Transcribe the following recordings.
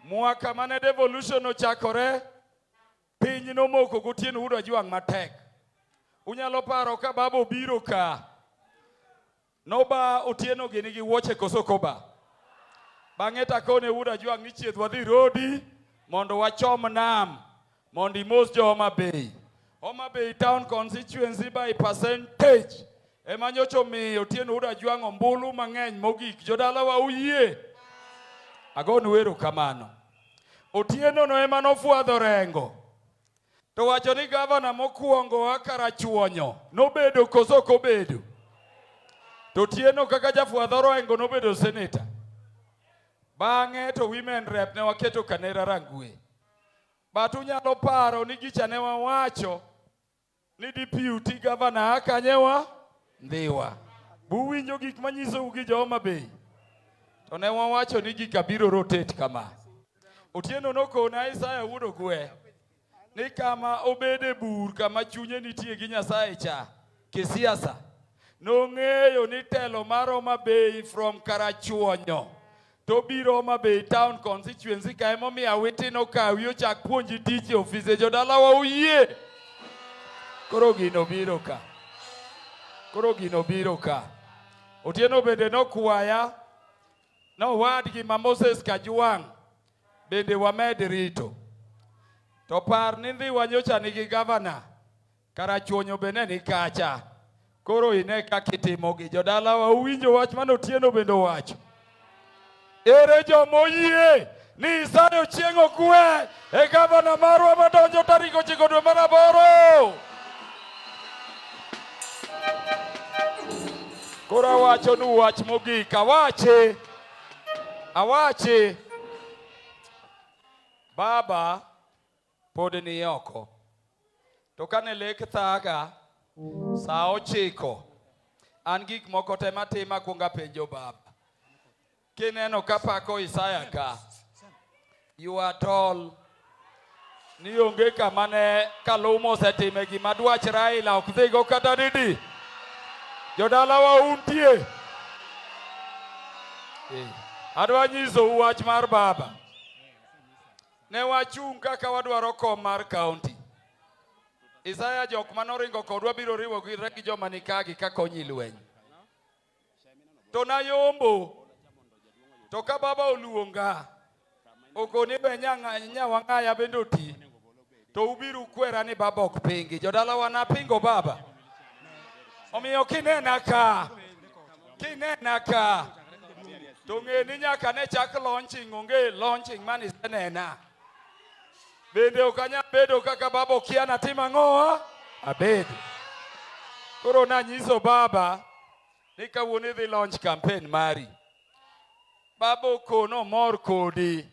Mwaka mane devolution ochakore, piny nomoko gotieno Wuod Ojwang' matek. Unyalo paro ka baba obiro ka. Noba otieno gini gi wuoche koso koba. Bang'e takone Wuod Ojwang' ni chieth wadhi rodi mondo wachom nam mondo imos jo Homabay. Homabay town constituency by percentage. Emanyocho miyo otieno Wuod Ojwang' ombulu mang'eny mogik. Jodalawa uyie. Agonu wero kamano. Otieno no ema nofuadho rengo. To wacho ni gavana mokuongo wa Karachuonyo nobedo koso kobedo. To Otieno kaka jafuadho rengo nobedo senator. Bang'e to women rep ne waketo Kanera Rangwe. But unyalo paro ni gicha ne wawacho ni deputy gavana akanyewa Ndhiwa. Buwinjo gik manyiso ugi jo Homabay. To ne wawacho ni gika biro rotate kama. Otieno nokona Isaya Wuod Ogwe ni kama obede bur kama chunye nitie gi Nyasaye cha kisiasa. Nong'eyo ni telo mar Homabay from Karachuonyo to biro Homabay town constituency ka emomiyo Awiti nokawi ochak puonji tich e ofise jodalawa uyie. Koro gino biro ka. Otieno bende nokwaya nowadgi ma Moses Kajwang' bende wamed rito. To par ni Ndhiwa nyocha nigi gavana, Karachuonyo bende ni kacha. Koro ine kakitimo gi jodalawa uwinjo wach mane Otieno bende wacho. Ere jomoyie ni Isaya Ochieng' Ogwe e gavana marwa madonjo tarik 9 dwe mar 8. Koro awacho nu wach mogik, awache baba pod ni oko. To kane lek thaga saa 9 an gik moko te matima kuonga penjo baba. Kineno kapako Isaya ka, you are tall. Ni onge kamane Kalumo osetime gima dwach Raila ok dhigo kata didi. Jodalawa untie. Adwa nyiso wach mar baba. Ne wachung' kaka wadwaro kom mar county. Isaya jok manoringo kodwa biro riwo gi joma nikagi kakonyi lweny. To nayombo. To ka baba oluonga. Okoni be nyawang'aya bende oti. To ubiru kwera ni baba ok pingi. Jodalawa na pingo baba. Omiyo kinena ka. To ng'e ni nyaka ne chak launching onge launching mani senena. Bende okanya bedo kaka baba okiana tima ng'oa abedo. Koro nanyiso baba ni kawuono dhi launch campaign mari. Baba okono mor kodi.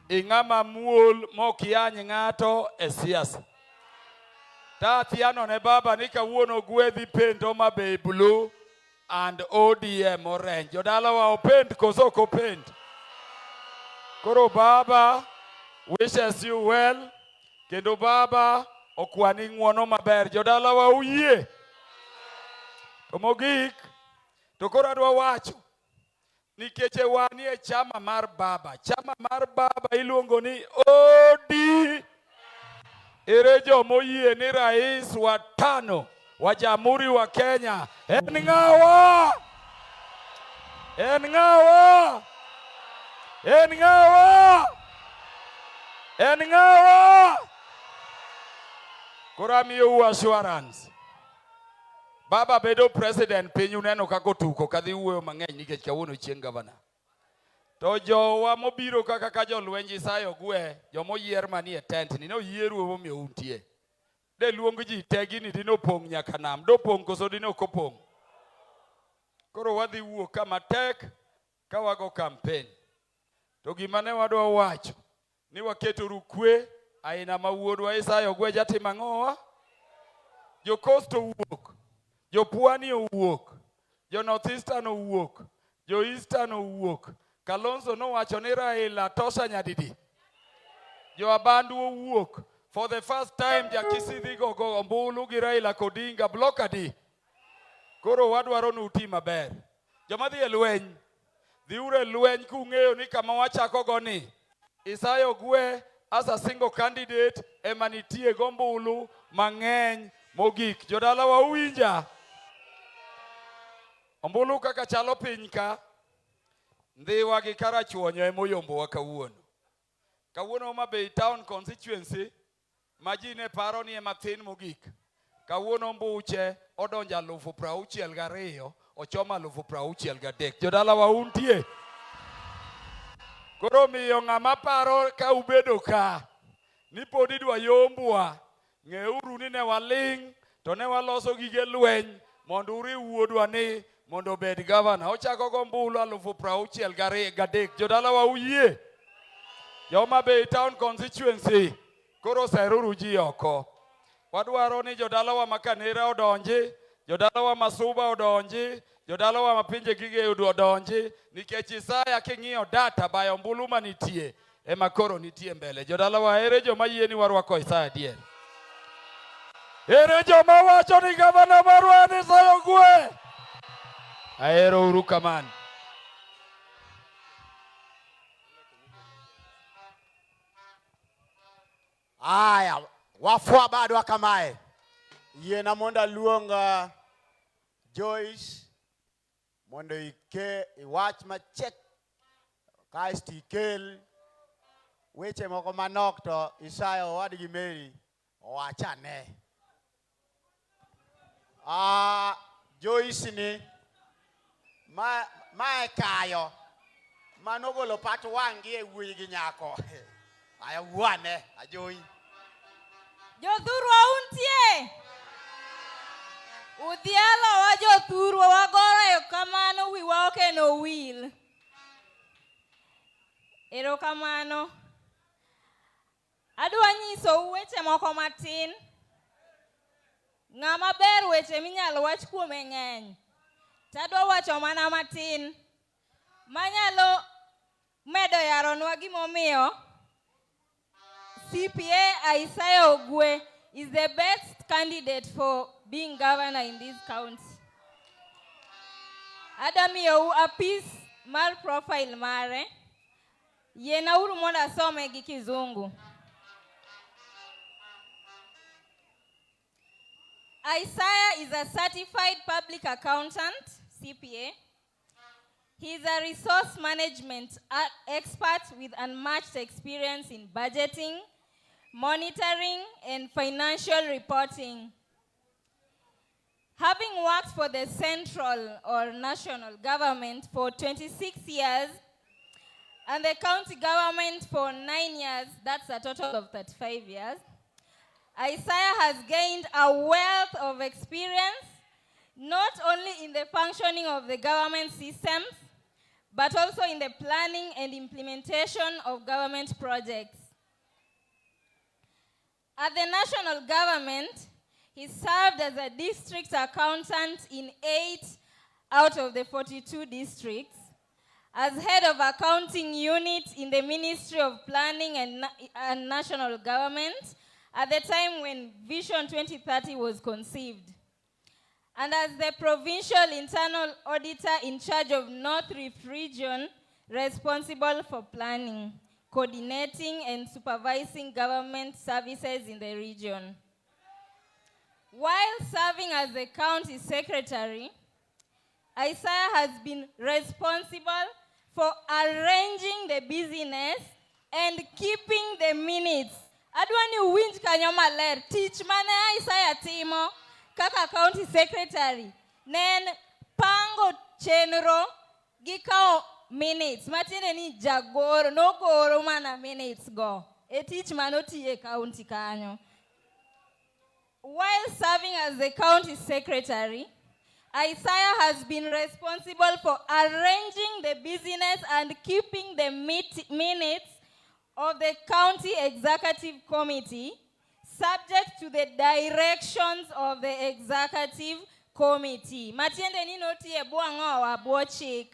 Ing'ama muol mokiyany ng'ato e siasa. Tathiano ne baba ni kawuono gwedhi pendo Homabay Blue and ODM orange. Jodalawa opend koso ok opend. Koro baba wishes you well. Kendo baba okwani ng'uono maber. Jodalawa uyie. To mogik. To koro adwa wacho. Nikeche wanie chama mar baba. Chama mar baba iluongo ni ODM. Ere jomoyie ni rais wa 5 wa Jamhuri wa Kenya. En ng'awa. Kora miyo assurance. Baba bedo president pinyu neno kako tuko kadhi wuoyo mang'eny nikech kawuono chieng' gavana. To jowa mobiro kaka ka jolwenj Isaya Ogwe, jomoyier manie tent ni no yieru momiyo untie. De luong ji tegi ni dino pong nyaka nam, do pong koso dino kopong. Koro wadhi wuok kama tek ka wago campaign. To gima ne wadwa wacho ni waketo rukwe aina ma wuodwa Isaya Ogwe jatima ng'owa. Jo Coast owuok, jo Pwani owuok, jo North Eastern owuok, jo Eastern owuok. Kalonzo no wacho ni Raila tosha nyadidi. Jo Abandu owuok. For the first time Jakisi dhi go ombulu gi Raila Kodinga block adi. Koro wadwaro nuti maber. Joma dhi e lweny, dhiure lweny kung'eyo ni kama wachako go ni Isaiah Ogwe as a single candidate emanitie gombulu mang'eny mogik. Jodala wa uwinja. Ombulu kaka chalo piny ka. Ndhiwa gi karachuonyo emoyombowa kawuono. Kawuono Homabay Town constituency majine paro ni mathin mogik. Kawuono mbuche odonja 62,000 ochoma 63,000. Jodala wa untie. Koro miyo ng'ama paro ka ubedo ka ni pod idwa yombwa, ng'euru ni ne waling to ne waloso gige lweny mondo uriw wuodwa ni mondo obed gavana. Ochako go mbulu 63,000. Jodala wa uyie. Homabay Town constituency koro seruru ji oko. Wadwaro ni jodala wa Makanera odonji, jodala wa Masuba odonji, jodala wa mapinje gige odonji, nikech Isaya king'iyo data bayo mbulu manitie ema koro nitie mbele. Jodala wa ere joma yie ni warwako Isaya dier. Ere joma wacho ni gavana marwa ni Isaya Ogwe. Aero uru kamano. Aya, wafua bado wakamae. Yena monda luonga Joyce mondo iwach machek kasto ikel weche moko manok to Isaya owadgi Mary owachane. Joyce ni ma kayo manogolo pat wangi e wuoyi gi nyako. Aya wuane ajoyi. Jothurwa untie. Udhialo wa jothurwa wagoro erokamano wiwa okeno wil. Erokamano. Adwa nyiso weche moko matin. Ng'ama ber weche minyalo wach kuome ng'eny. Tadwa wacho mana matin. Manyalo medo yaronwa gimomiyo CPA Isaiah Ogwe is the best candidate for being governor in this county. Adamiyo a piece mar profile mare. Yena uru monda some gi Kizungu. Isaiah is a certified public accountant, CPA. He is a resource management expert with unmatched experience in budgeting, monitoring, and financial reporting. Having worked for the central or national government for 26 years and the county government for 9 years, that's a total of 35 years, Isaiah has gained a wealth of experience, not only in the functioning of the government systems, but also in the planning and implementation of government projects. At the national government, he served as a district accountant in 8 out of the 42 districts, as head of accounting unit in the Ministry of Planning and National Government at the time when Vision 2030 was conceived, and as the provincial internal auditor in charge of North Rift region, responsible for planning, coordinating and supervising government services in the region. While serving as the county secretary, Isaiah has been responsible for arranging the business and keeping the minutes. Adwani uwinj kanyo maler, tich mane Isaiah timo kaka county secretary, nen pango chenro gi kao minutes. Matine ni jagoro, no goro mana minutes go. E tich manotiye county kanyo. While serving as the county secretary, Isaiah has been responsible for arranging the business and keeping the minutes of the county executive committee, subject to the directions of the executive committee. Matiende ni noti e buango wa buochik.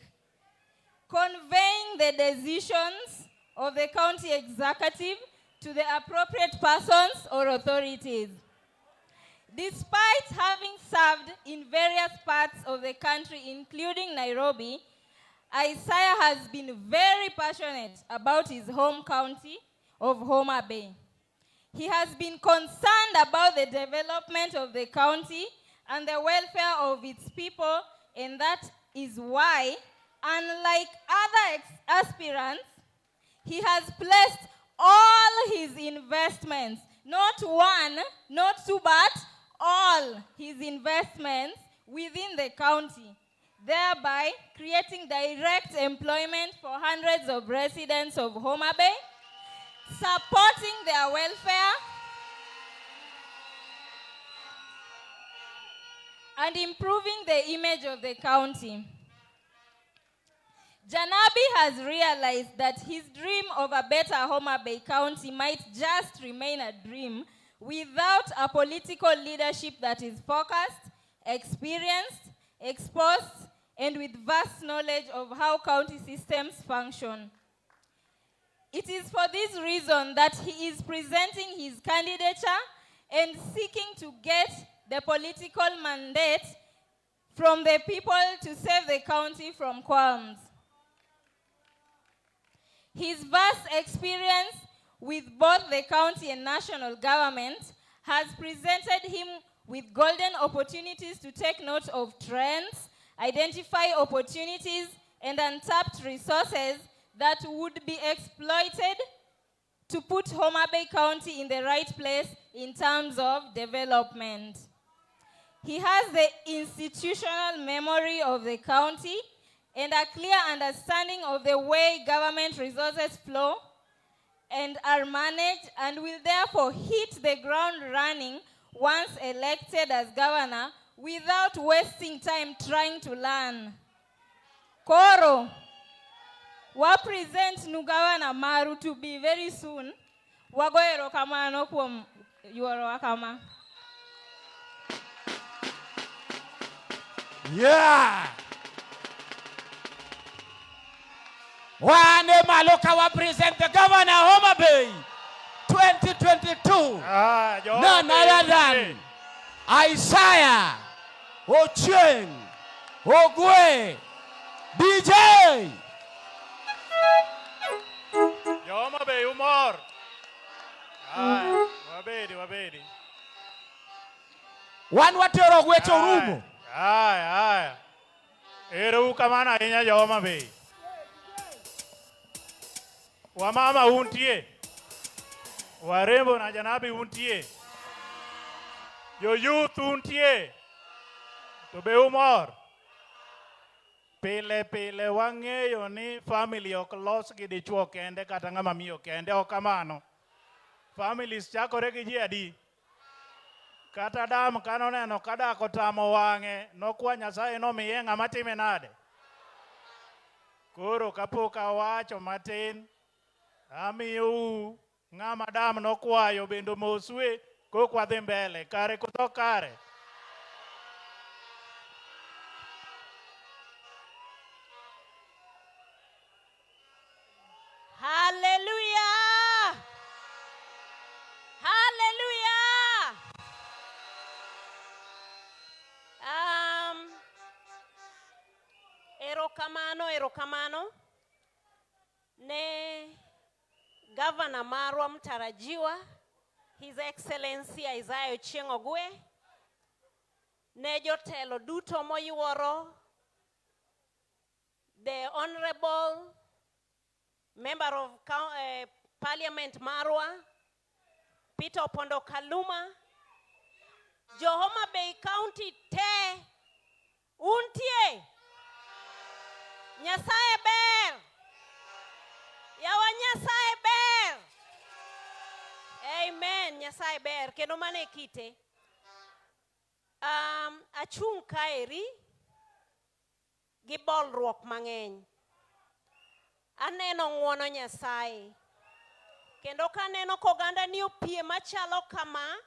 Conveying the decisions of the county executive to the appropriate persons or authorities. Despite having served in various parts of the country, including Nairobi, Isaiah has been very passionate about his home county of Homabay. He has been concerned about the development of the county and the welfare of its people, and that is why, unlike other aspirants, he has placed all his investments, not one, not two, but all his investments within the county, thereby creating direct employment for hundreds of residents of Homabay, supporting their welfare, and improving the image of the county. Janabi has realized that his dream of a better Homabay County might just remain a dream without a political leadership that is focused, experienced, exposed, and with vast knowledge of how county systems function. It is for this reason that he is presenting his candidature and seeking to get the political mandate from the people to save the county from qualms. His vast experience with both the county and national government has presented him with golden opportunities to take note of trends, identify opportunities, and untapped resources that would be exploited to put Homabay County in the right place in terms of development. He has the institutional memory of the county and a clear understanding of the way government resources flow and are managed, and will therefore hit the ground running once elected as governor without wasting time trying to learn. Koro, we present nu Governor Maru to be very soon. Wagoero kama no kuom yuoro kama. Yeah. Wane Maloka wa present the Governor Homabay 2022. None other than Isaiah Ochieng Ogwe DJ. Homabay umor. Wabedi. Wan watero gwecho rumo. Eru kamana inya Homabay. Wamama untie. Warembo na Janabi untie. Yo youth untie. To be umor. Pile wang'eyo ni family ok los gi dichuo kende kata ng'ama miyo kende, ok kamano. Families chakore gi ji adi. Kata dam kanoneno kada kotamo wang'e nokwa Nyasaye nomiye ng'ama time nade. Koro kapok awacho matin, amiyo ng'ama dam nokwayo bendo moswe kokwa dhi mbele kare kuto kare. Hallelujah! Hallelujah! Erokamano ne Governor marwa mtarajiwa His Excellency Isaiah Ochieng Ogwe, ne jotelo duto moyuoro, the Honorable Member of Parliament Marwa, Peter Opondo Kaluma, Homabay County te, untie, Nyasaye ber, yawa Nyasaye ber, amen, Nyasaye ber, kendo mane kite, achung kaeri, gi bolruok mang'eny. Aneno ng'wono Nyasaye. Kendo kaneno koganda ni opie machalo kama,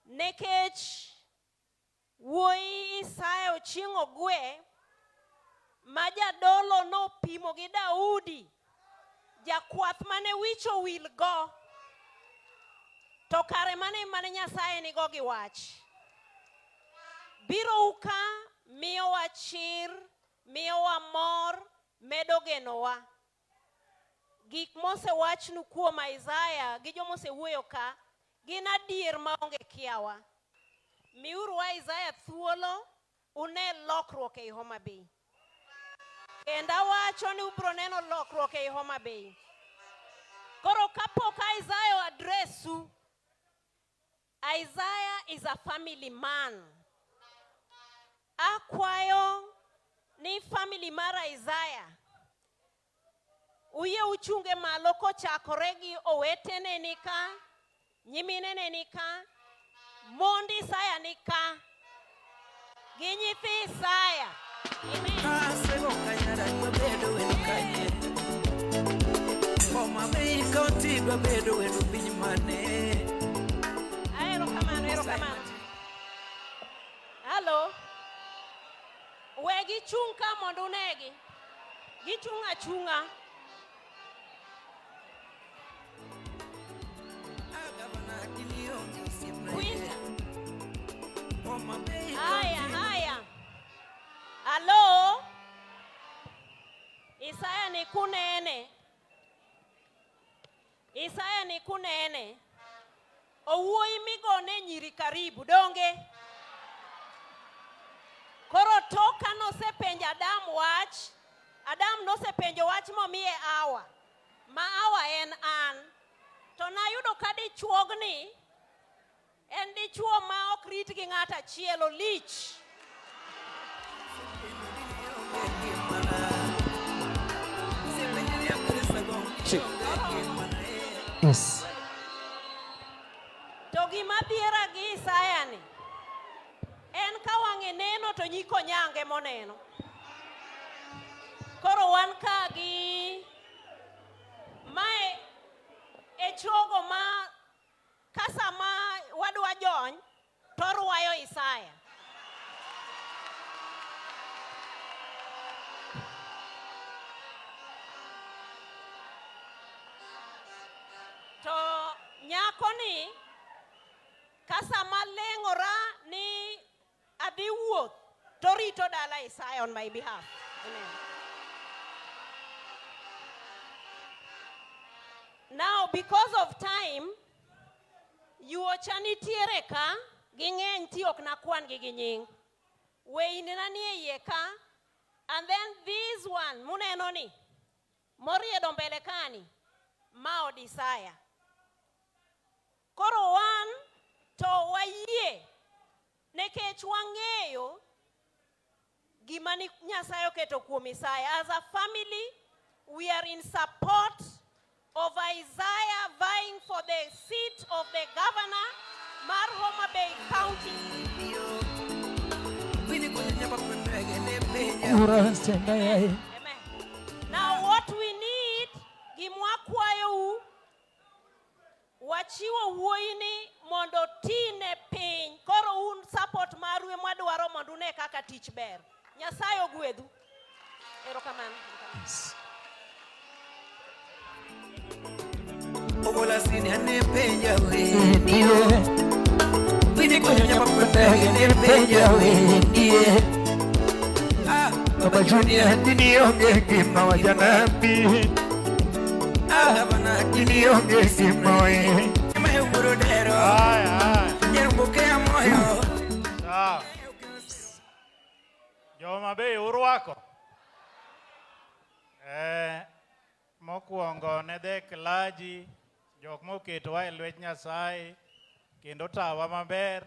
nekech wuoi Isaiah Ochieng Ogwe, majadolo no pimo gi Daudi, jakwath mane wicho wil go, to kare mane Nyasaye ni go gi wach. Biro uka miyo wachir miyowa mor, medo genowa. Gik mosewachnu kuom Isaiah gi jomosewuoyo ka gin adier maonge kiawa. Miuru wa Isaiah thuolo une lokruok ei Homabay. Kendo awacho ni ubro neno lokruok ei Homabay. Koro kapok Isaiah adresu, Isaiah is a family man. Akwayo ni family mara Isaiah uye uchunge malo kochakore gi owetene nika, nyiminene nika, mondi Isaiah nika, gi nyithi Isaiah. Homabay County Erokamano. Hello. Wegi chunga mondo unegi. Gichunga chunga. Haya. Hello. Isaiah ni kunene. Owuoyi migone nyiri karibu donge. Koro toka nosepenjo Adam wach. Adam nosepenjo wach momiye awa. Ma awa en an. To nayudo ka dichuogni en dichuo ma ok rit gi ng'ato achiel olich. Yes. To gima dhiera gi Isaiah ni en ka wang'e neno to nyiko nyange moneno. Koro wan ka gi mae e chogo ma kasa ma wadwa jony to ruwayo Isaiah. To nyako ni kasa maleng'ora ni adhi wuoth to rito dala Isaiah on my behalf. Amen. Now, because of time, yuocha nitiere ka, ging'eny ti ok nakwan gi nying. Weini na nie iye ka, and then this one, muneno ni, moriedo mbele kani, ma od Isaiah. Koro wan to wayie, nekech wang'eyo gima ni Nyasaye oketo kuom Isaiah. As a family, we are in support of Isaiah vying for the seat of the governor, Mar Homabay County. Amen. Now what we need, gimwakwayo wachiwo wuoyini mondo tine piny. Koro un support marwe mwadwaro mondo une kaka tich ber. Nyasaye ogwedhu. Erokamano. Yes. Ogola sini ane penja we ndiye. Bidi konyonya papatege ne penja we ndiye. Baba Junior dini onge kima wajanabi. Bana dini onge kima we. Kima yukuru dero. Nyerubuke ya moyo. Homabay urwako. Mokwongo ne de klaji jok moketowa e lwet Nyasaye kendo tawa maber,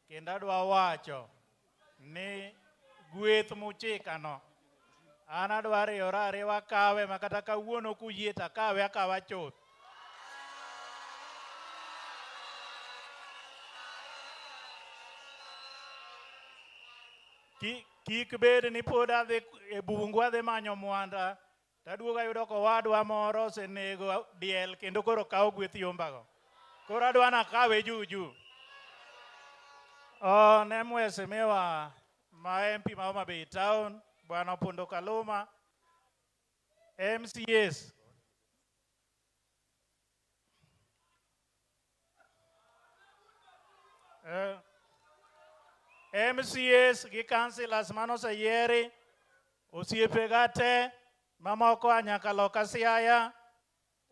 kendo adwa wacho ni gweth muchikano an adwa riwora ariwa kawe makata kawuono kuyie to akawa chuth. Kik bed ni pod adhi e bungu adhi manyo mwanda taduoga yudo kowadwa moro osenego diel kendo koro kawo gweth yombago. Koro adwa nakawe juju. Ne mheshimiwa ma MP ma Homabay Town, Bwana Pondo Kaluma, MCS. MCS gi councillors manoseyeri Osiepega te, mamoko anyaka loka Siaya,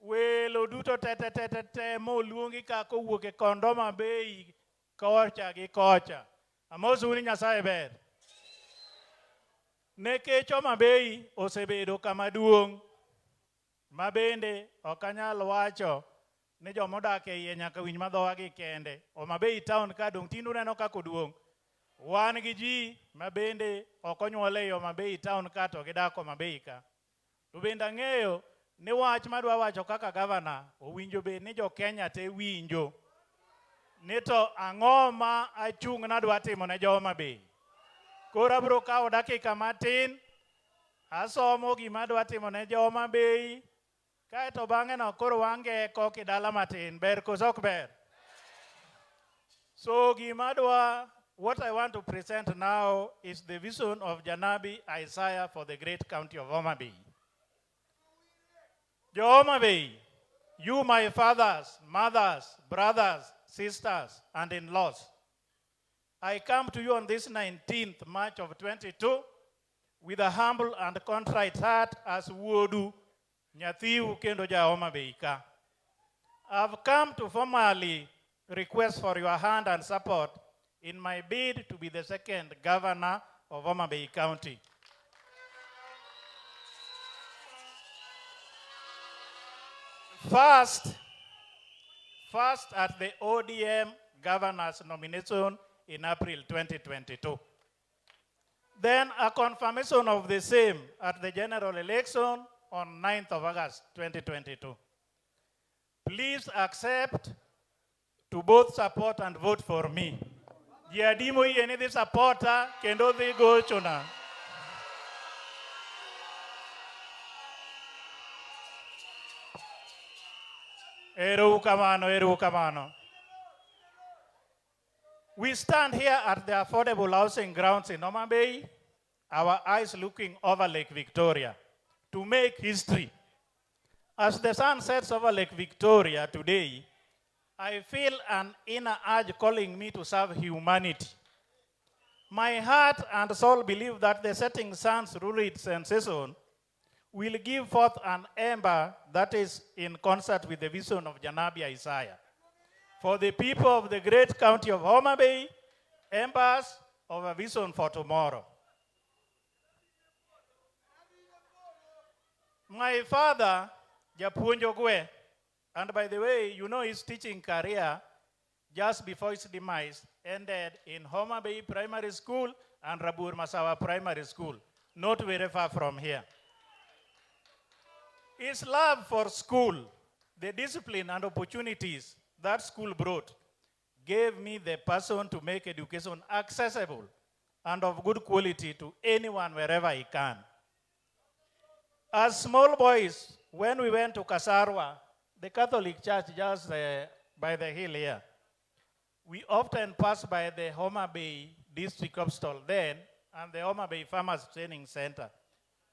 welo duto te moluongi ka kowuok e kondo Homa Bay kocha gi kocha. Amosu ni Nyasaye ber. Nekech Homa Bay osebedo kama duong' ma bende ok anyal wacho ni jomodak e iye nyaka winj madhowa gi kende. Homa Bay town ka dong' tindu neno kako duong'. Wan gi ji ma bende ok onyuol e Homa Bay town ka to gidak Homa Bay ka. To bende ang'eyo ni wach madwa wacho kaka gavana owinjo bed ni jo Kenya te winjo. Ni to ang'o ma achung' nadwa timo ne jo Homa Bay. Koro abiro kawo dakika matin, asomo gima adwa timo ne jo Homa Bay, kaeto bang'e no koro wangeko kidala matin. Ber koso ok ber? So what I want to present now is the vision of Janabi Isaiah for the great county of Homa Bay. Jo Homa Bay, you my fathers, mothers, brothers, sisters, and in-laws, I come to you on this 19th March of 22 with a humble and contrite heart as Wodu Nyathiu Kendo Ja Homa Bay ka. I've come to formally request for your hand and support in my bid to be the second governor of Homabay County. First at the ODM governor's nomination in April 2022. Then a confirmation of the same at the general election on 9th of August 2022. Please accept to both support and vote for me. Jiadimo yeni the supporter kendo dhi gochona. Eru kamano. We stand here at the affordable housing grounds in Homa Bay, our eyes looking over Lake Victoria, to make history. As the sun sets over Lake Victoria today, I feel an inner urge calling me to serve humanity. My heart and soul believe that the setting sun's lurid sensation will give forth an ember that is in concert with the vision of Janabi Isaiah. For the people of the great county of Homa Bay, embers of a vision for tomorrow. My father, Japuonj Ogwe, and by the way, you know his teaching career just before his demise ended in Homa Bay Primary School and Rabur Masawa Primary School, not very far from here. His love for school, the discipline and opportunities that school brought, gave me the passion to make education accessible and of good quality to anyone wherever he can. As small boys, when we went to Kasarwa, the Catholic church just by the hill here, we often passed by the Homa Bay District Hospital then and the Homa Bay Farmers Training Center.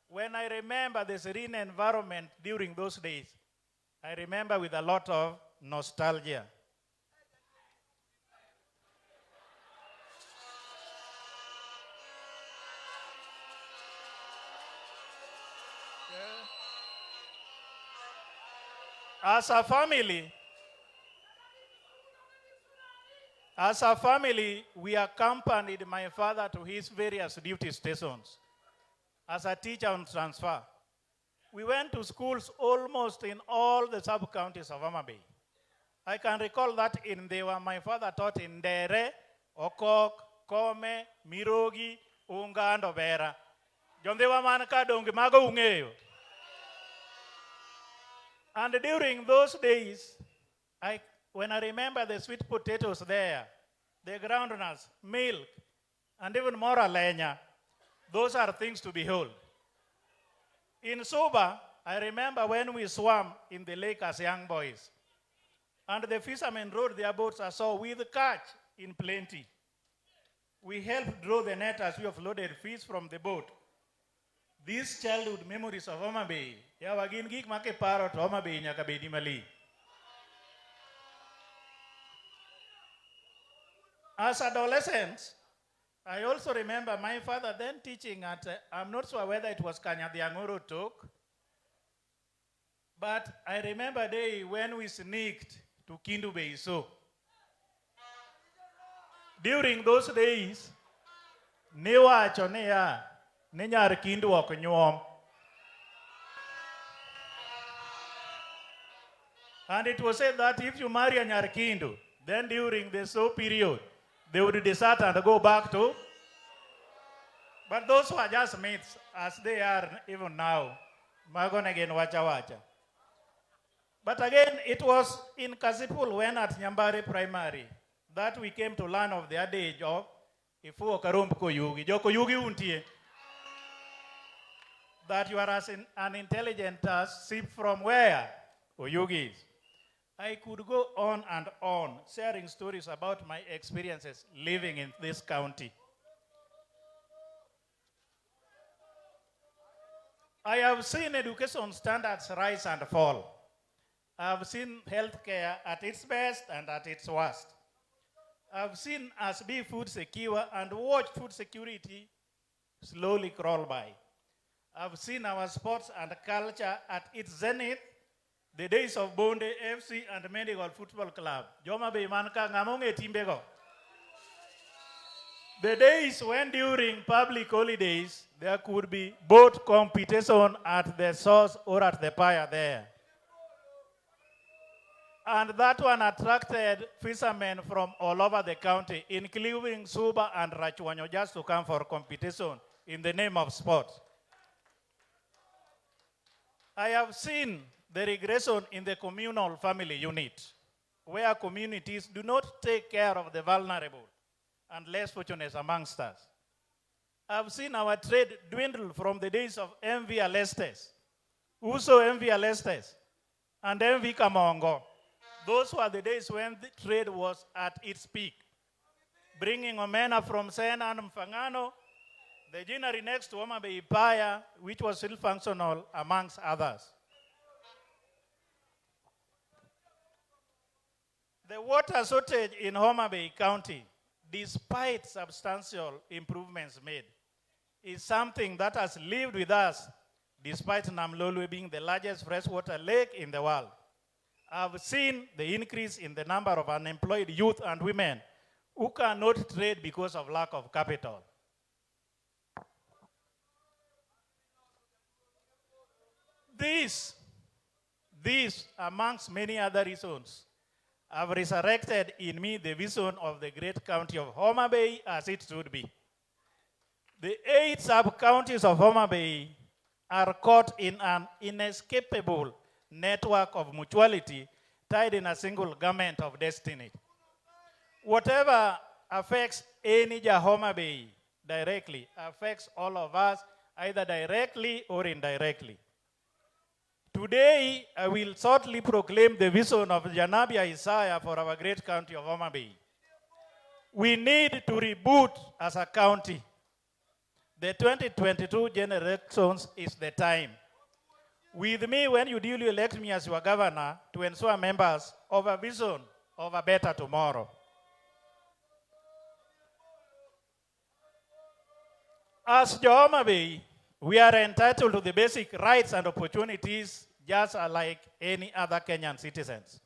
When I remember the serene environment during those days, I remember with a lot of nostalgia. As a family, we accompanied my father to his various duty stations as a teacher on transfer. We went to schools almost in all the sub-counties of Homa Bay. I can recall that in Dewa, my father taught in Dere, Okok, Kome, Mirogi, Unga, and Obera. Jondewa manaka dongi mago ungeyo. And during those days, when I remember the sweet potatoes there, the groundnuts, milk, and even more alenya, those are things to behold. In Soba, I remember when we swam in the lake as young boys, and the fishermen rowed their boats ashore with catch in plenty. We helped draw the net as we offloaded fish from the boat. These childhood memories of Homa Bay, yawagin gik make paro to Homa Bay nyaka bedi mali. As adolescents, I also remember my father then teaching at, I'm not sure whether it was Kanyadiangoro Talk, but I remember a day when we sneaked to Kindu Bay. So during those days, Newa Chonea, Nenyar Kindu Oknyom. And it was said that if you marry a Nyarkindu, then during the sow period, they would desert and go back to. But those were just myths, as they are even now. Magon again, wacha wacha. But again, it was in Kasipul when at Nyambari Primary that we came to learn of the adage of Ifu Okarumbu Koyugi, Joko Yugi Untie. That you are as an intelligent as sip from where? Oyugis. I could go on and on sharing stories about my experiences living in this county. I have seen education standards rise and fall. I have seen healthcare at its best and at its worst. I have seen us be food secure and watch food security slowly crawl by. I have seen our sports and culture at its zenith. The days of Bonde FC and Medical Football Club. Joma be manka ngamonge timbego. The days when during public holidays, there could be boat competition at the source or at the pier there. And that one attracted fishermen from all over the county, including Suba and Rachwanyo, just to come for competition in the name of sport. I have seen the regression in the communal family unit, where communities do not take care of the vulnerable and less fortunate amongst us. I've seen our trade dwindle from the days of MV Alestes, Uso MV Alestes, and MV Kamongo. Those were the days when the trade was at its peak, bringing omena from Sena and Mfangano, the ginnery next to Homabay Ipaya, which was still functional amongst others. The water shortage in Homabay County, despite substantial improvements made, is something that has lived with us despite Namlolwe being the largest freshwater lake in the world. I've seen the increase in the number of unemployed youth and women who cannot trade because of lack of capital. These, amongst many other reasons, have resurrected in me the vision of the great county of Homabay as it should be. The 8 sub-counties of Homabay are caught in an inescapable network of mutuality tied in a single garment of destiny. Whatever affects any Homabay directly affects all of us, either directly or indirectly. Today, I will shortly proclaim the vision of Janabi Isaiah for our great county of Homabay. We need to reboot as a county. The 2022 general elections is the time. With me, when you duly elect me as your governor, to ensure members of a vision of a better tomorrow. As Homabay, we are entitled to the basic rights and opportunities just like any other Kenyan citizens.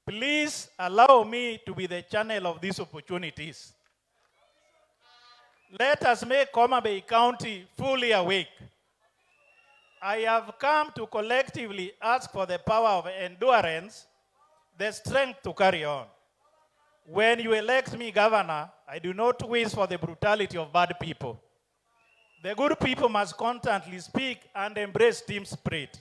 Please allow me to be the channel of these opportunities. Let us make Homabay County fully awake. I have come to collectively ask for the power of endurance, the strength to carry on. When you elect me governor, I do not wish for the brutality of bad people. The good people must constantly speak and embrace team spirit.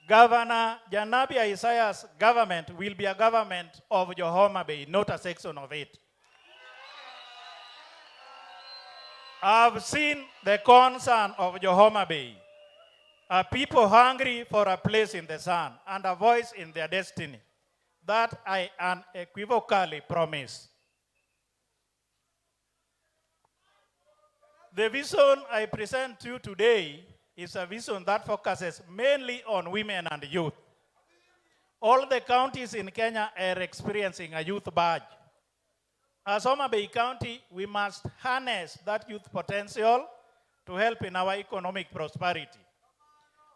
Governor Janabi Isaiah's government will be a government of your Homabay, not a section of it. I've seen the concern of your Homabay, a people hungry for a place in the sun and a voice in their destiny. That I unequivocally promise. The vision I present to you today is a vision that focuses mainly on women and youth. All the counties in Kenya are experiencing a youth badge. As Homabay County, we must harness that youth potential to help in our economic prosperity.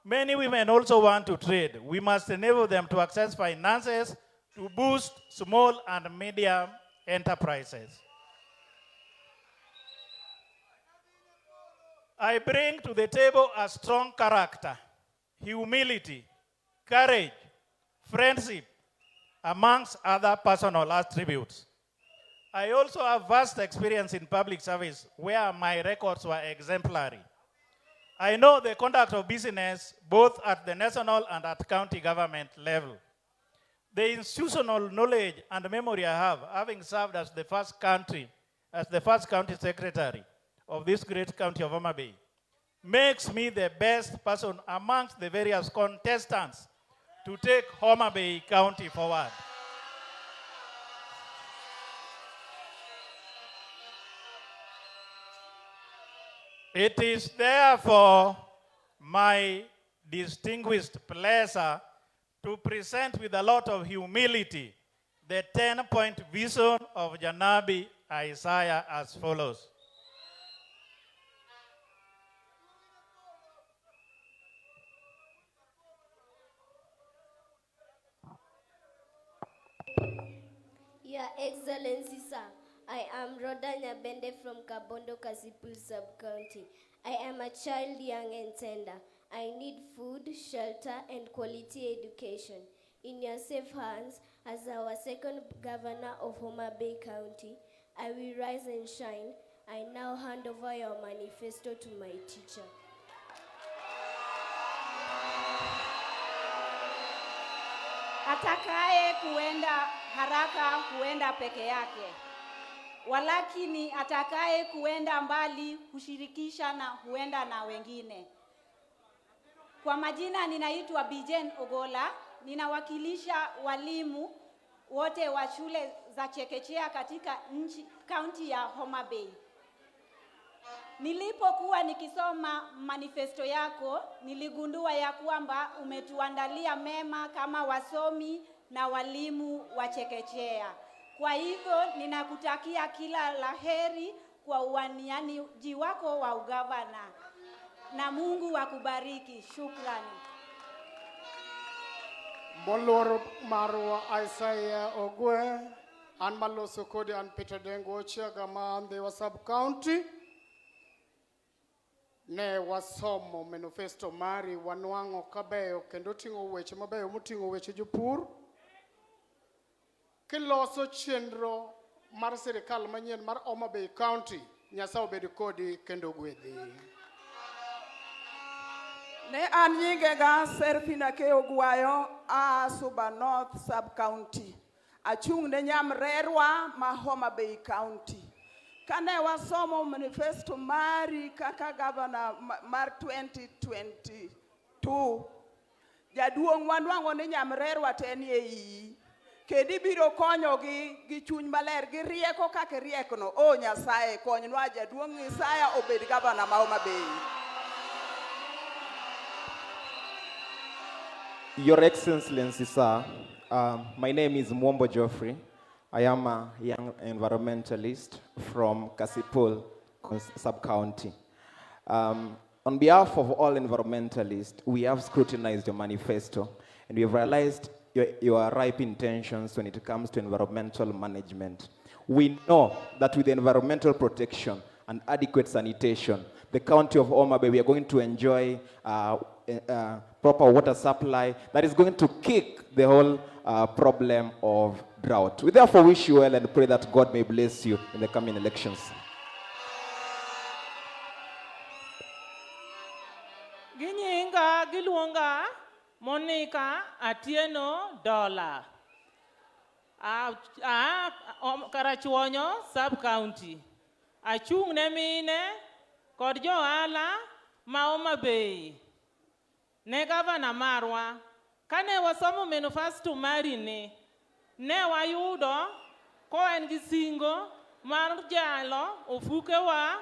Many women also want to trade. We must enable them to access finances to boost small and medium enterprises. I bring to the table a strong character, humility, courage, friendship, amongst other personal attributes. I also have vast experience in public service where my records were exemplary. I know the conduct of business both at the national and at county government level. The institutional knowledge and memory I have, having served as the first county secretary of this great county of Homabay, makes me the best person amongst the various contestants to take Homabay County forward. It is therefore my distinguished pleasure to present with a lot of humility the 10-point vision of Janabi Isaiah as follows. Your Excellency, sir, I am Rhoda Nyabende from Kabondo Kasipul Sub-County. I am a child, young and tender. I need food, shelter, and quality education. In your safe hands, as our second governor of Homabay County, I will rise and shine. I now hand over your manifesto to my teacher. Atakaye kuenda haraka huenda peke yake. Walakini atakaye kuenda mbali hushirikisha na huenda na wengine. Kwa majina ninaitwa Bijen Ogola, ninawakilisha walimu wote wa shule za chekechea katika kaunti ya Homabay. Nilipokuwa nikisoma manifesto yako, niligundua ya kwamba umetuandalia mema kama wasomi na walimu wa chekechea. Kwa hivyo ninakutakia kila laheri kwa uaniaji wako wa ugavana. Na Mungu akubariki. Shukrani. Molor marwa Isaiah Ogwe, an maloso kodi an Peter Dengo Chiagama and the sub county. Ne wasomo manifesto mari wanwango kabeyo kendo tingo weche mabeyo mutingo weche jopur. Kiloso chenro mar sirikal manyien mar Homabay County, Nyasaye obed kodi kendo gwedhi. Ne an nyingega Serfina ke Ogwayo a Suba North Sub County. Achung ne nyamrerwa ma Homabay County. Kane wasomo manifesto mari kaka governor mar 2022. Jaduong' wanwango ni nyamrerwa tenie iyi. Kedi biro konyo gi chuny maler gi rieko kaka riekono. O Nyasaye konynwa jaduong' Isaiah obed governor ma Homabay. Your Excellency, sir, my name is Mwombo Geoffrey. I am a young environmentalist from Kasipul Sub-County. On behalf of all environmentalists, we have scrutinized your manifesto, and we have realized your ripe intentions when it comes to environmental management. We know that with environmental protection and adequate sanitation, the county of Homabay, we are going to enjoy proper water supply that is going to kick the whole problem of drought. We therefore wish you well and pray that God may bless you in the coming elections. Ginyinga giluonga Monica Atieno Dollar. Karachuonyo Sub-County. Achung ne mine kod johala ma Homabay. Ne gavana marwa, kane wasomo manifesto mari ne wayudo ko en gi singo mar jalo ofukewa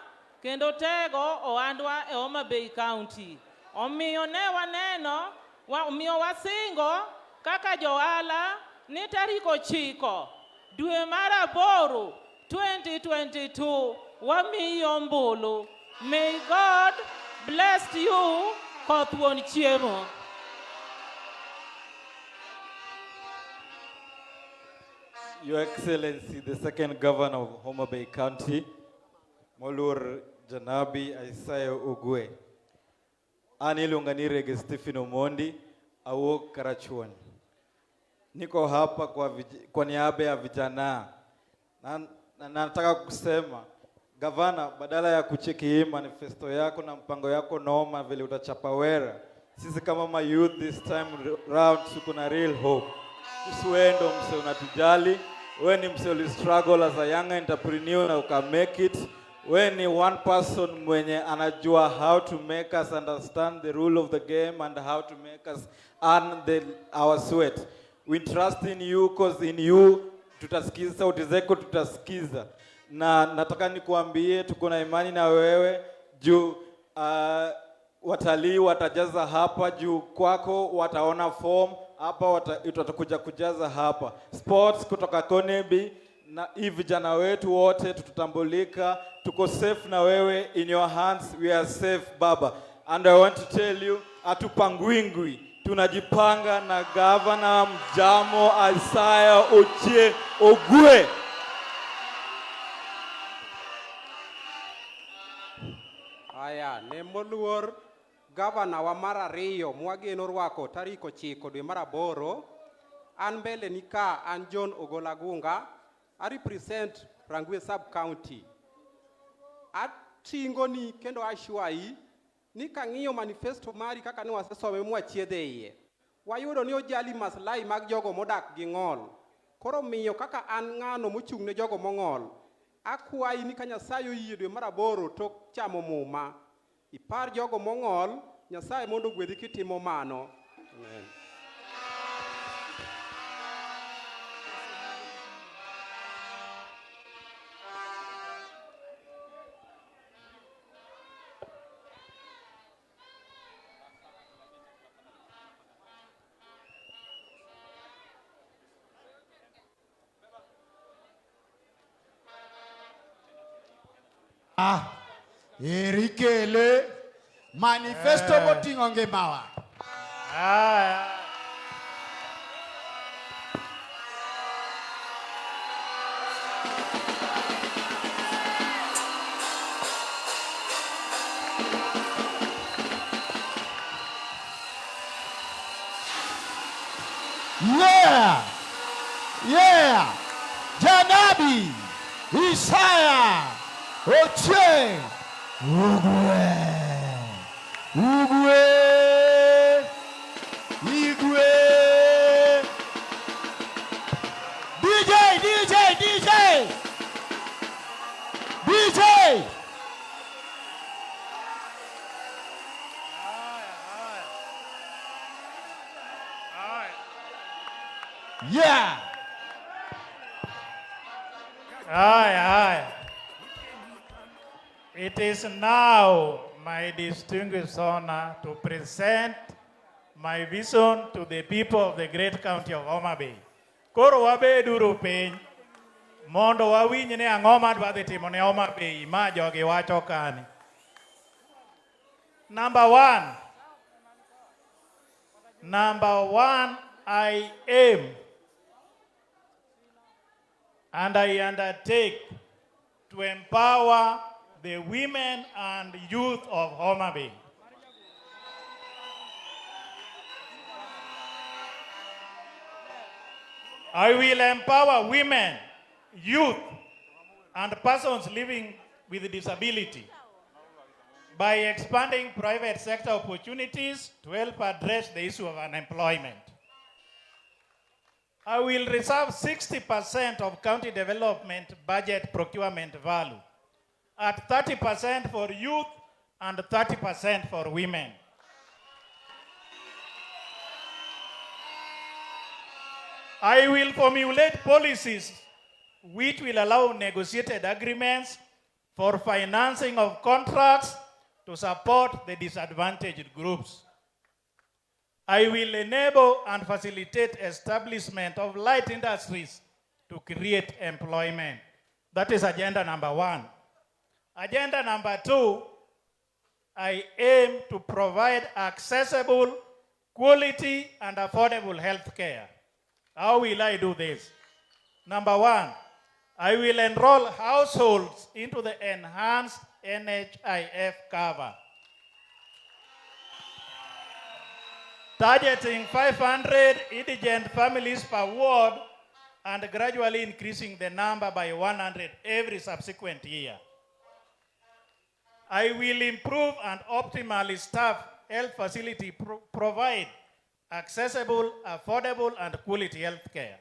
kendo tego oandwa e Homabay County. Omiyo ne waneno, omiyo wasingo kaka johala ni tarik 9 dwe mar 8 2022 wamiyo mbulu. May God bless you kothwon chiemo. Your Excellency, the second governor of Homabay County, Molur Janabi Isaiah Ogwe. Ani lunganire Stephen Omondi, awok Karachuan. Niko hapa kwa niaba ya vijana. Na nataka kusema, gavana, badala ya kucheki hii manifesto yako na mpango yako noma vile utachapa wera, sisi kama youth this time round tuko na real hope. Usiwendo mse unatujali, we ni mse uli struggle as a young entrepreneur na uka make it. We ni one person mwenye anajua how to make us understand the rule of the game and how to make us earn our sweat. We trust in you because in you tutasikiza sauti zako, tutasikiza. Na nataka nikuambie tuko na imani na wewe juu watalii watajaza hapa, juu kwako wataona form hapa, watakuja kujaza hapa. Sports kutoka Konebi na hii vijana wetu wote tututambulika, tuko safe na wewe, in your hands we are safe baba. And I want to tell you, atupangwingwi, tunajipanga na Governor Mjamo Isaiah Ogwe. Aya, ne moluor Governor wa mar ariyo mwageno rwako tarik 9 dwe mar 8. An mbele nika an John Ogolagunga, I represent Rangwe Sub-County. Atingo ni kendo ashwai ni kang'iyo manifesto mari kaka ni wasesome mwachiedhe iye. Wayudo ni ojali maslahi mag jogo modak gi ng'ol. Koro miyo kaka an ng'ano mochung' ne jogo mong'ol. Akwai ni ka Nyasaye oyie dwe mar 8 tok chamo muma. Ipar jogo mong'ol, Nyasaye mondo gwedhi kitimo mano. Amen. Erikele manifesto moting'o ngimawa. Yeah, Janabi Isaiah Ogwe. Igwe. DJ. Yeah. Aye. It is now my distinguished honor to present my vision to the people of the great county of Homabay. Koro wabeduru piny mondo wawinj ni ang'o madwa dhi timo ne Homabay ma jogi wacho kani. Number one, I aim and I undertake to empower the women and youth of Homabay. I will empower women, youth, and persons living with disability by expanding private sector opportunities to help address the issue of unemployment. I will reserve 60% of county development budget procurement value at 30% for youth and 30% for women. I will formulate policies which will allow negotiated agreements for financing of contracts to support the disadvantaged groups. I will enable and facilitate establishment of light industries to create employment. That is agenda number 1. Agenda number 2, I aim to provide accessible, quality, and affordable health care. How will I do this? Number 1, I will enroll households into the enhanced NHIF cover, targeting 500 indigent families per ward and gradually increasing the number by 100 every subsequent year. I will improve and optimally staff health facility provide accessible, affordable, and quality health care.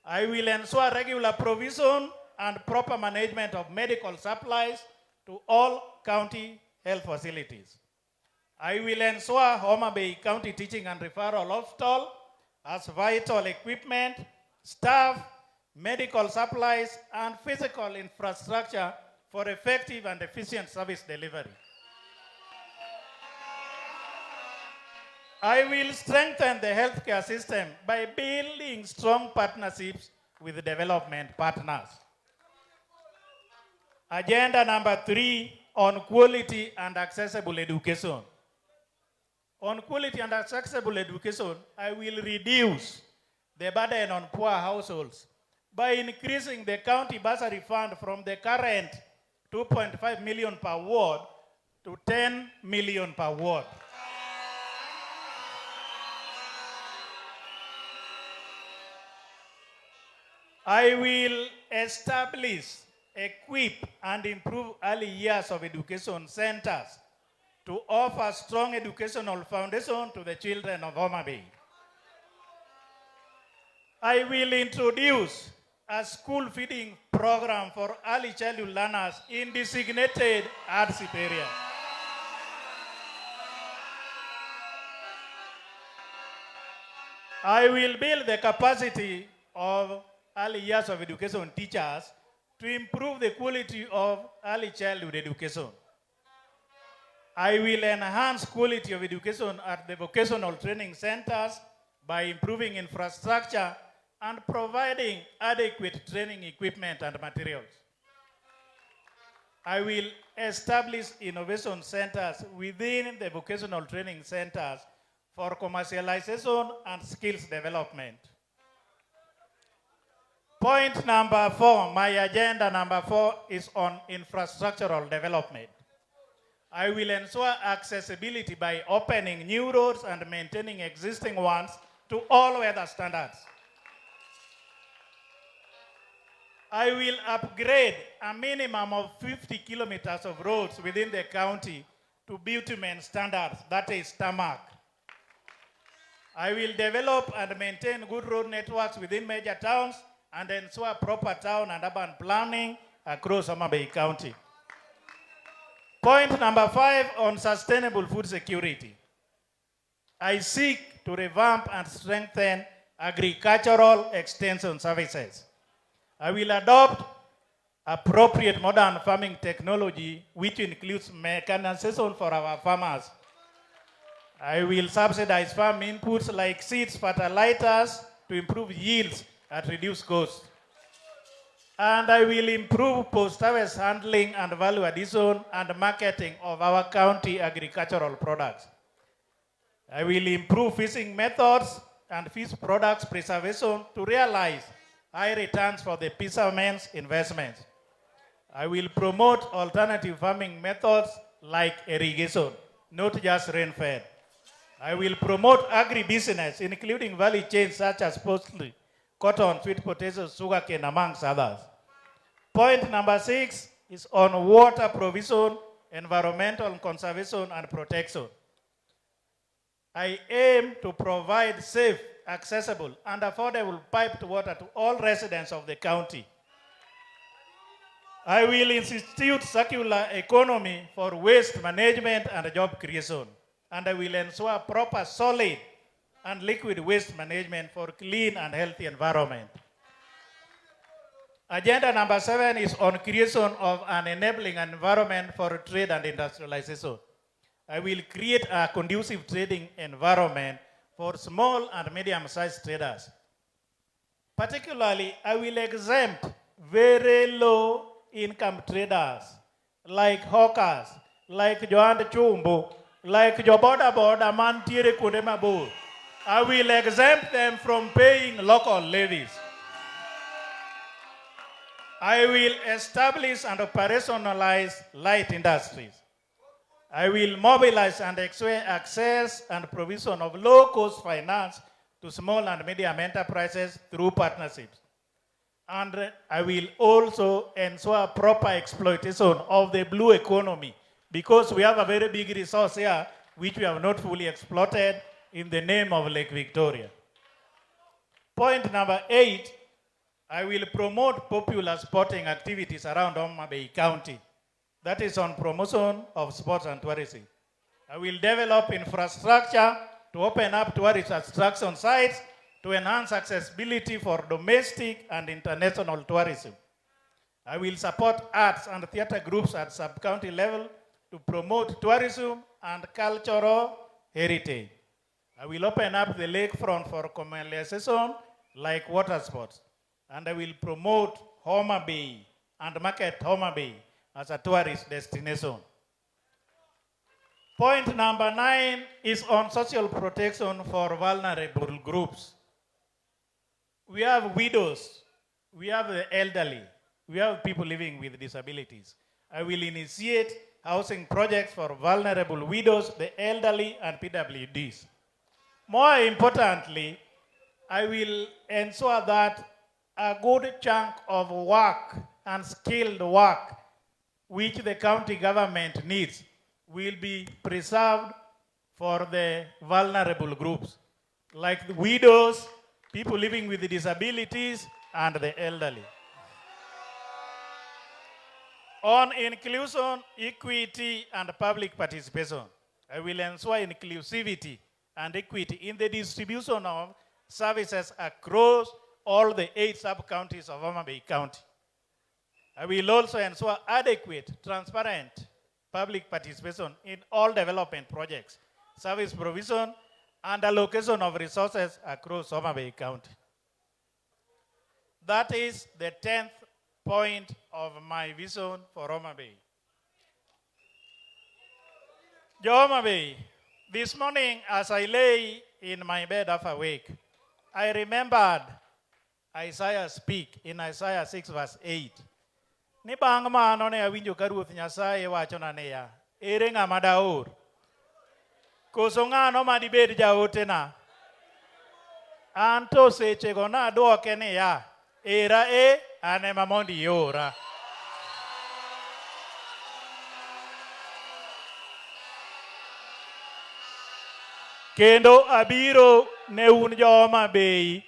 I will ensure regular provision and proper management of medical supplies to all county health facilities. I will ensure Homabay County Teaching and Referral Hospital has vital equipment, staff, medical supplies, and physical infrastructure for effective and efficient service delivery. I will strengthen the healthcare system by building strong partnerships with development partners. Agenda number 3 on quality and accessible education. On quality and accessible education, I will reduce the burden on poor households by increasing the county bursary fund from the current 2.5 million per ward to 10 million per ward. I will establish, equip, and improve early years of education centers to offer strong educational foundation to the children of Homabay. I will introduce a school feeding program for early childhood learners in designated hardship areas. I will build the capacity of early years of education teachers to improve the quality of early childhood education. I will enhance quality of education at the vocational training centers by improving infrastructure and providing adequate training equipment and materials. I will establish innovation centers within the vocational training centers for commercialization and skills development. Point number 4, my agenda number 4 is on infrastructural development. I will ensure accessibility by opening new roads and maintaining existing ones to all weather standards. I will upgrade a minimum of 50 kilometers of roads within the county to bitumen standards, that is tarmac. I will develop and maintain good road networks within major towns and ensure proper town and urban planning across Homabay County. Point number 5 on sustainable food security. I seek to revamp and strengthen agricultural extension services. I will adopt appropriate modern farming technology, which includes mechanization for our farmers. I will subsidize farm inputs like seeds, fertilizers to improve yields at reduced cost. And I will improve post-harvest handling and value addition and marketing of our county agricultural products. I will improve fishing methods and fish products preservation to realize high returns for the fishermen's investments. I will promote alternative farming methods like irrigation, not just rain-fed. I will promote agribusiness, including value chains such as poultry, cotton, sweet potatoes, sugarcane, amongst others. Point number 6 is on water provision, environmental conservation, and protection. I aim to provide safe, accessible, and affordable piped water to all residents of the county. I will institute circular economy for waste management and job creation. And I will ensure proper solid and liquid waste management for clean and healthy environment. Agenda number 7 is on creation of an enabling environment for trade and industrialization. I will create a conducive trading environment for small and medium-sized traders. Particularly, I will exempt very low income traders, like hawkers, like Joan Chumbo, like Jo Boda Man Tire Kudemabo. I will exempt them from paying local levies. I will establish and operationalize light industries. I will mobilize and access and provision of low-cost finance to small and medium enterprises through partnerships. And I will also ensure proper exploitation of the blue economy, because we have a very big resource here which we have not fully exploited in the name of Lake Victoria. Point number 8, I will promote popular sporting activities around Homabay County. That is on promotion of sports and tourism. I will develop infrastructure to open up tourist attraction sites to enhance accessibility for domestic and international tourism. I will support arts and theater groups at sub-county level to promote tourism and cultural heritage. I will open up the lakefront for commercialization like water sports. And I will promote Homabay and market Homabay as a tourist destination. Point number 9 is on social protection for vulnerable groups. We have widows, we have the elderly, we have people living with disabilities. I will initiate housing projects for vulnerable widows, the elderly, and PWDs. More importantly, I will ensure that a good chunk of work and skilled work which the county government needs will be preserved for the vulnerable groups, like the widows, people living with disabilities, and the elderly. On inclusion, equity, and public participation, I will ensure inclusivity and equity in the distribution of services across all the 8 sub-counties of Homabay County. I will also ensure adequate, transparent public participation in all development projects, service provision, and allocation of resources across Homabay County. That is the 10th point of my vision for Homabay. Homabay, this morning as I lay in my bed half awake, I remembered Isaiah speak in Isaiah 6 verse 8. Ni bang mano ne awinjo ka Ruoth Nyasaye wachona niya, ere ng'ama daor? Koso ng'ano ma dibed jaotena? An to sechego naduoke niya, era an ema mondo iora. Kendo abiro ne un jo-Homabay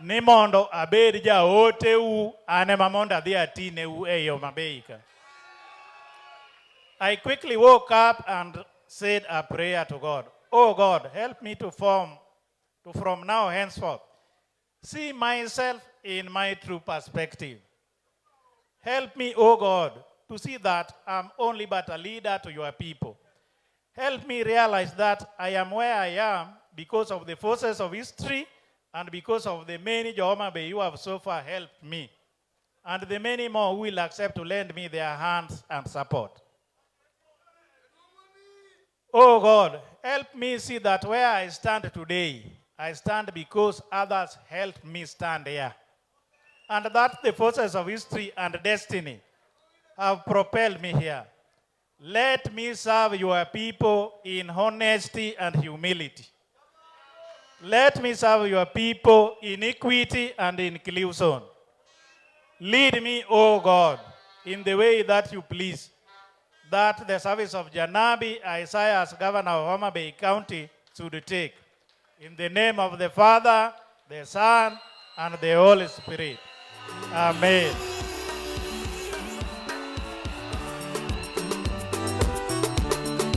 ni mondo abed jaoteu, an ema mondo adhi atineu ei Homabay ka. I quickly woke up and said a prayer to God. Oh God, help me to from now henceforth see myself in my true perspective. Help me, oh God, to see that I'm only but a leader to your people. Help me realize that I am where I am because of the forces of history and because of the many Homabay who have so far helped me, and the many more who will accept to lend me their hands and support. Oh God, help me see that where I stand today, I stand because others helped me stand here, and that the forces of history and destiny have propelled me here. Let me serve your people in honesty and humility. Let me serve your people in equity and inclusion. Lead me, O God, in the way that you please, that the service of Janabi Isaiah as governor of Homabay County should take. In the name of the Father, the Son, and the Holy Spirit. Amen.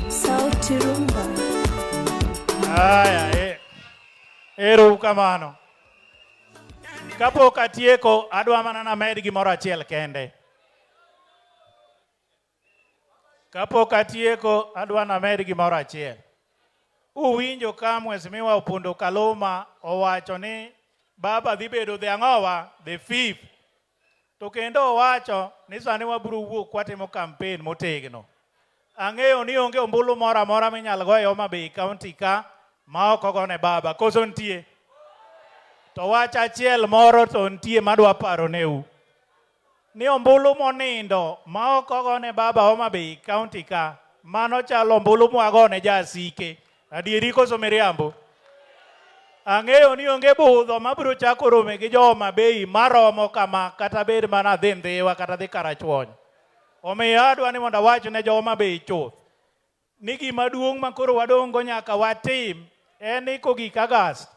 Sauti Rumba. Eru kamano. Kapok atieko, adwa mana named gimoro achiel kende. Kapok atieko, adwa named gimoro achiel. Uwinjo ka Mheshimiwa Opondo Kaluma owacho ni baba dhi bedo the ang'owa, the fifth. To kendo owacho ni sani wabiro wuok watimo campaign motegno. Ang'eyo ni onge ombulu moro amora minyalo go e Homabay County ka ma ok ogone baba. Koso nitie? To wach achiel moro to nitie madwa paro neu. Ni ombulu monindo ma ok ogone baba Homabay County ka, mano chalo ombulu mwagone jasike. Adieri koso miriambo? Ang'eyo ni onge budho mabiro chako rome gi jo Homabay maromo kama kata bed mana dhi Ndhiwa kata dhi Karachuonyo. Omiyo adwa ni mondo awach ne jo Homabay chuth ni gima duong' ma koro wadong'go nyaka watim en ni kogik August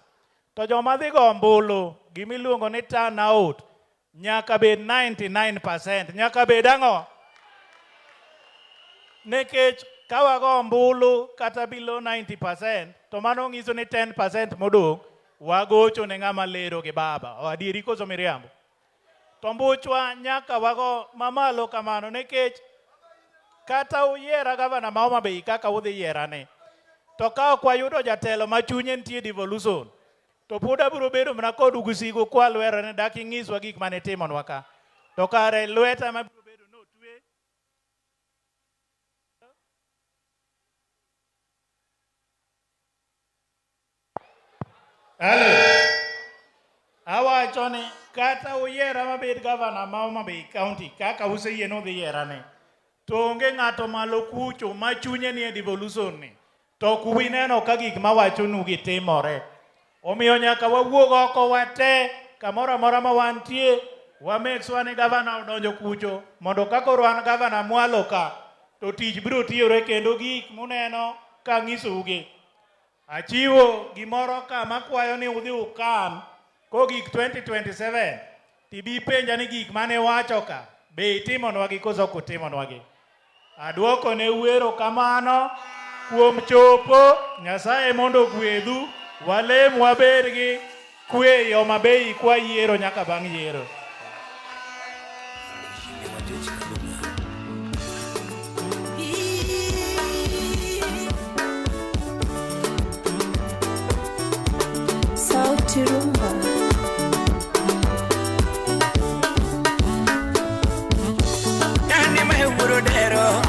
to joma dhi go ombulu gimiluongo ni turn out nyaka bed 99%. Nyaka bed ang'o? Nekech ka wago ombulu kata below 90%, to mano ng'iso ni 10% modong' wagocho ne ng'ama lero gi baba. Adieri koso miriambo? To mbuchwa nyaka wago mamalo kamano nekech kata uyiera gavana ma Homabay kaka udhi yierane, to ka ok wayudo jatelo ma chunye nitie devolution, to pod abiro bedo mana kod ugusigo kwa lwerane dak ing'iswa gik mane timonwa ka. To kare lweta ma biro bedo notwe. Awacho ni kata uyiera mabed gavana ma Homabay County kaka useyie nudhi yierane, to onge ng'ato malo kucho ma chunye nie devolution ni to ok ubi neno ka gik mawachonu gitimore. Omiyo nyaka wawuog oko wate kamoro amora ma wantie, wa make sure ni gavana odonjo kucho mondo ka koro an gavana mwalo ka to tich biro tiyore kendo gik muneno ka ng'isougi. Achiwo gimoro ka makwayo ni udhi ukan kogik 2027 tibi penja ni gik mane wacho ka be itimonwagi koso ok utimonwagi. Adwoko ne uero kamano kuom chopo. Nyasaye mondo gwedhu, walem wabed gi kwe yo Homabay kwa yiero nyaka bang' yiero. Sauti Rumba. Yani mahuguro dero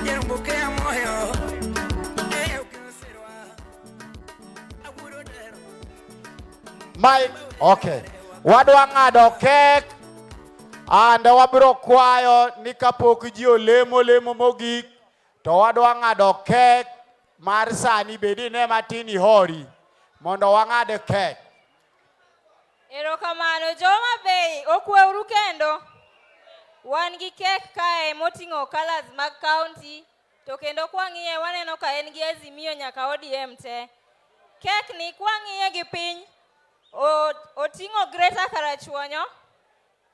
yerumbuke ya moyo. Mike, okay. Wadwa ng'ado kek ande wabiro kwayo ni kapok ji olemo mogik to wadwa ng'ado kek mar sani bedi ne matin ihori mondo wang'ade kek. Erokamano jo Homabay, okweuru kendo. Wan gi kek kae moting'o colors mag county, to kendo kwang'iye waneno ka en gi Azimio nyaka ODM te. Kek ni kwang'iye gi piny oting'o Greater Karachuonyo,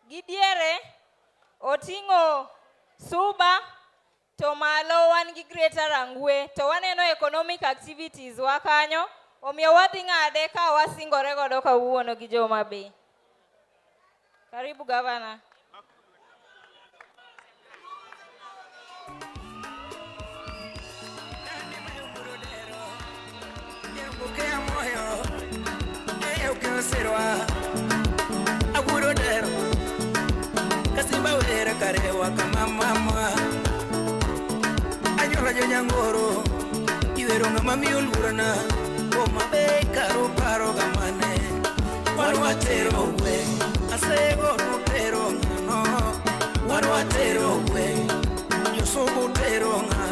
gi diere oting'o Suba, to malo wan gi Greater Rangwe, to waneno economic activities wa kanyo. Omiyo wadhi ng'ade ka wasingore godo kawuono gi jo Homabay. Karibu gavana. Aguro dero kasimba wera karewa kama mama anyola jo nyangoro iwero ngama miolurana Homabay karo paro gamane warwatero we asego rutero no warwatero we yosugo tero nga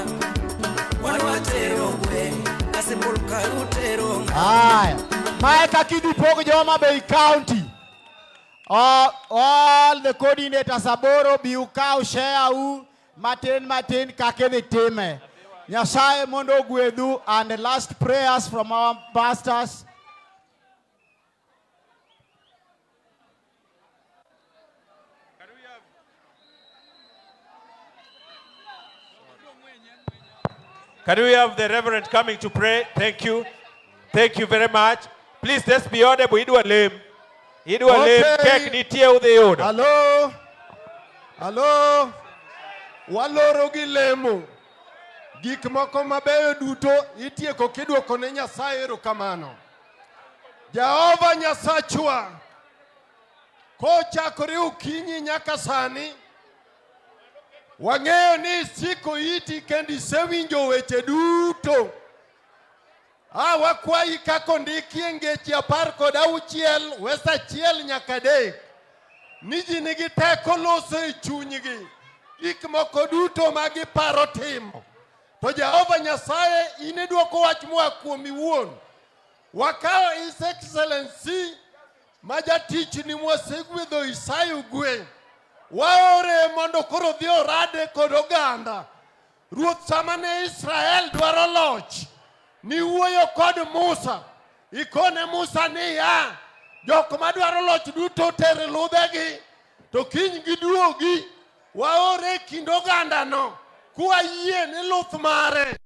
warwatero we kasibul karutero Haya. Maeka kidipog jo Homabay County. All the coordinators aboro bi ukaw share u matin kakedhi time. Nyasaye mondo gwedhu, and the last prayers from our pastors. Can we have the Reverend coming to pray? Thank you. Thank you very much. Please, let's be audible. Idu alim. Kek nitie udhi yudo. Hello. Waloro gi lemo. Gik moko mabeyo duto itieko kidwoko ne Nyasaye erokamano. Jehova Nyasachwa, kochakore okinyi nyaka sani. Wang'eyo ni siko iti kendi isewinjo weche duto. Wakwayi kaka ondiki e ngeche 16 wes 1 nyaka 3 ni ji nigi teko loso e chunygi gik moko duto ma giparo timo. To Jehova Nyasaye in idwoko wach moa kuom iwuon. Wakawo His Excellency ma jatichni mwasegwedho Isayo Ogwe. Waore mondo koro dhi orade kod oganda. Ruoth sama ne Israel dwaro loch, ni wuoyo kod Musa. Ikone Musa ni ya, jok madwaro loch duto tere ludhegi, to kiny giduogi, waore kind oganda no, kwa yie ni luth mare.